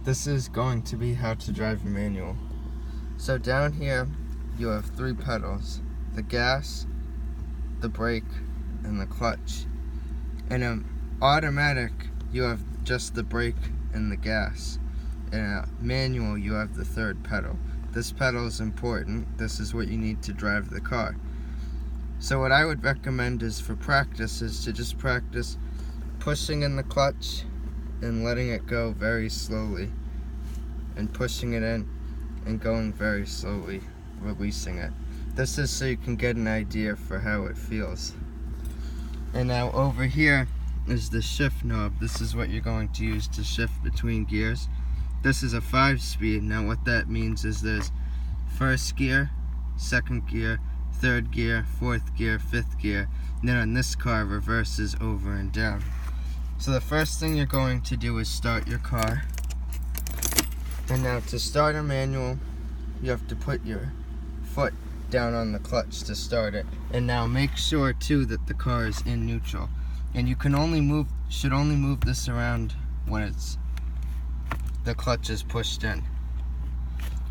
This is going to be how to drive a manual. So down here you have 3 pedals: the gas, the brake, and the clutch. In an automatic you have just the brake and the gas. In a manual you have the 3rd pedal. This pedal is important. This is what you need to drive the car. So what I would recommend is for practice is to just practice pushing in the clutch and letting it go very slowly, and pushing it in and going very slowly, releasing it. This is so you can get an idea for how it feels. And now over here is the shift knob. This is what you're going to use to shift between gears. This is a 5-speed. Now what that means is there's 1st gear, 2nd gear, 3rd gear, 4th gear, 5th gear. And then on this car, reverses over and down. So the first thing you're going to do is start your car. And now to start a manual, you have to put your foot down on the clutch to start it. And now make sure too that the car is in neutral. And you can should only move this around when the clutch is pushed in.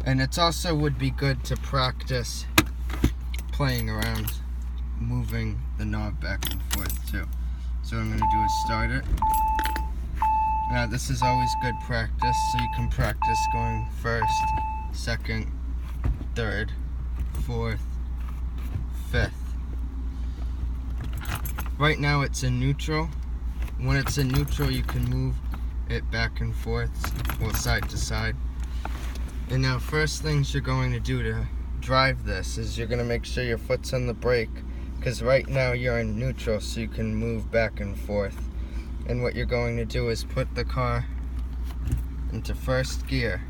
And it also would be good to practice playing around, moving the knob back and forth too. So what I'm going to do is start it. Now this is always good practice, so you can practice going 1st, 2nd, 3rd, 4th, 5th. Right now it's in neutral. When it's in neutral you can move it back and forth, well, side to side. And now first things you're going to do to drive this is you're going to make sure your foot's on the brake, because right now you're in neutral, so you can move back and forth. And what you're going to do is put the car into 1st gear,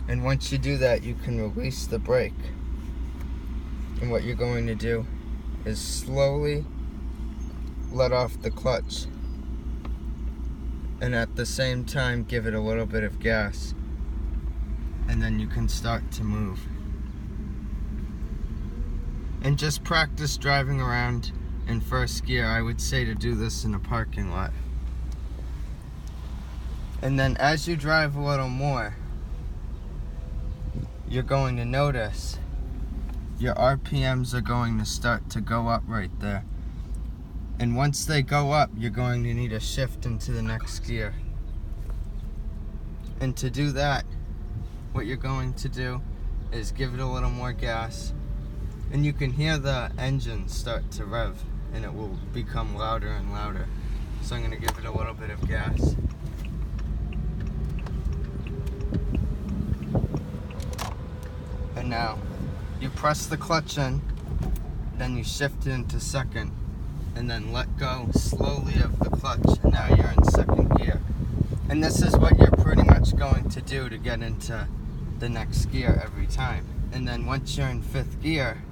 and once you do that you can release the brake. And what you're going to do is slowly let off the clutch, and at the same time give it a little bit of gas, and then you can start to move. And just practice driving around in 1st gear. I would say to do this in a parking lot. And then as you drive a little more, you're going to notice your RPMs are going to start to go up right there. And once they go up, you're going to need a shift into the next gear. And to do that, what you're going to do is give it a little more gas, and you can hear the engine start to rev, and it will become louder and louder. So I'm going to give it a little bit of gas. And now you press the clutch in, then you shift it into 2nd, and then let go slowly of the clutch, and now you're in 2nd gear. And this is what you're pretty much going to do to get into the next gear every time. And then once you're in 5th gear,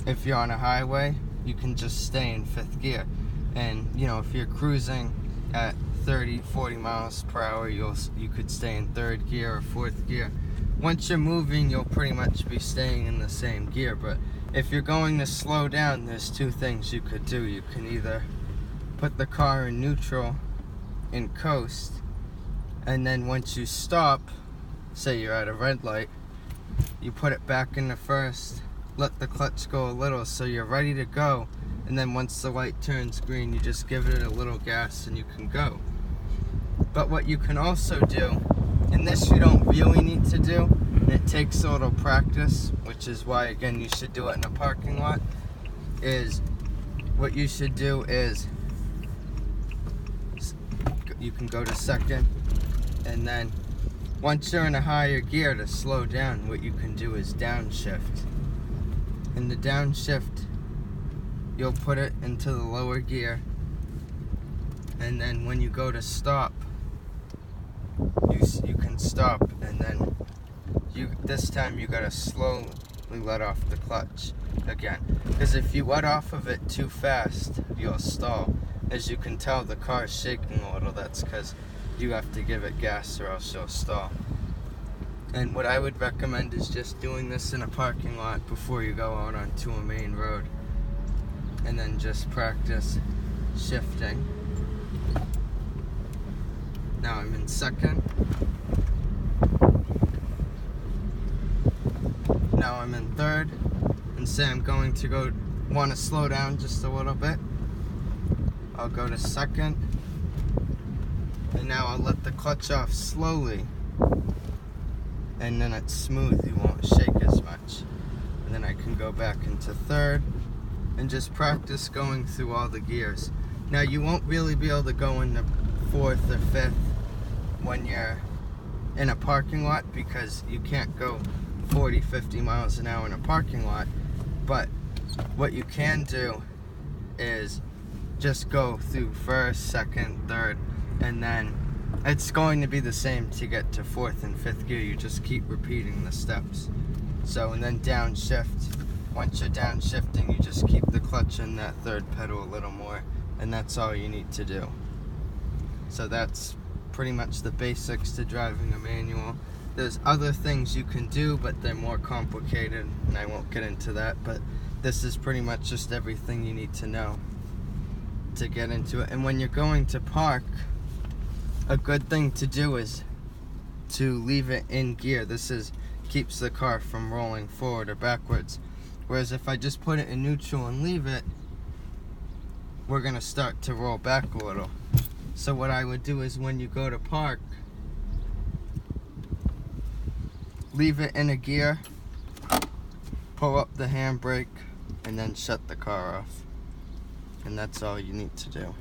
if you're on a highway, you can just stay in 5th gear. And you know, if you're cruising at 30-40 miles per hour, you could stay in 3rd gear or 4th gear. Once you're moving, you'll pretty much be staying in the same gear. But if you're going to slow down, there's 2 things you could do. You can either put the car in neutral and coast, and then once you stop, say you're at a red light, you put it back into 1st, let the clutch go a little so you're ready to go, and then once the light turns green, you just give it a little gas and you can go. But what you can also do, and this you don't really need to do, and it takes a little practice, which is why again you should do it in a parking lot, is what you should do is you can go to 2nd, and then once you're in a higher gear, to slow down, what you can do is downshift. In the downshift, you'll put it into the lower gear, and then when you go to stop, you can stop, and then this time you gotta slowly let off the clutch again. Because if you let off of it too fast, you'll stall. As you can tell, the car is shaking a little. That's because you have to give it gas or else you'll stall. And what I would recommend is just doing this in a parking lot before you go out onto a main road. And then just practice shifting. Now I'm in 2nd. I'm in third, and say I'm going to want to slow down just a little bit, I'll go to second, and now I'll let the clutch off slowly, and then it's smooth, you won't shake as much. And then I can go back into third and just practice going through all the gears. Now you won't really be able to go into fourth or fifth when you're in a parking lot, because you can't go 40-50 miles an hour in a parking lot. But what you can do is just go through first, second, third, and then it's going to be the same to get to fourth and fifth gear. You just keep repeating the steps. So, and then downshift. Once you're downshifting, you just keep the clutch in that third pedal a little more, and that's all you need to do. So that's pretty much the basics to driving a manual. There's other things you can do, but they're more complicated, and I won't get into that, but this is pretty much just everything you need to know to get into it. And when you're going to park, a good thing to do is to leave it in gear. This keeps the car from rolling forward or backwards. Whereas if I just put it in neutral and leave it, we're gonna start to roll back a little. So what I would do is, when you go to park, leave it in a gear, pull up the handbrake, and then shut the car off. And that's all you need to do.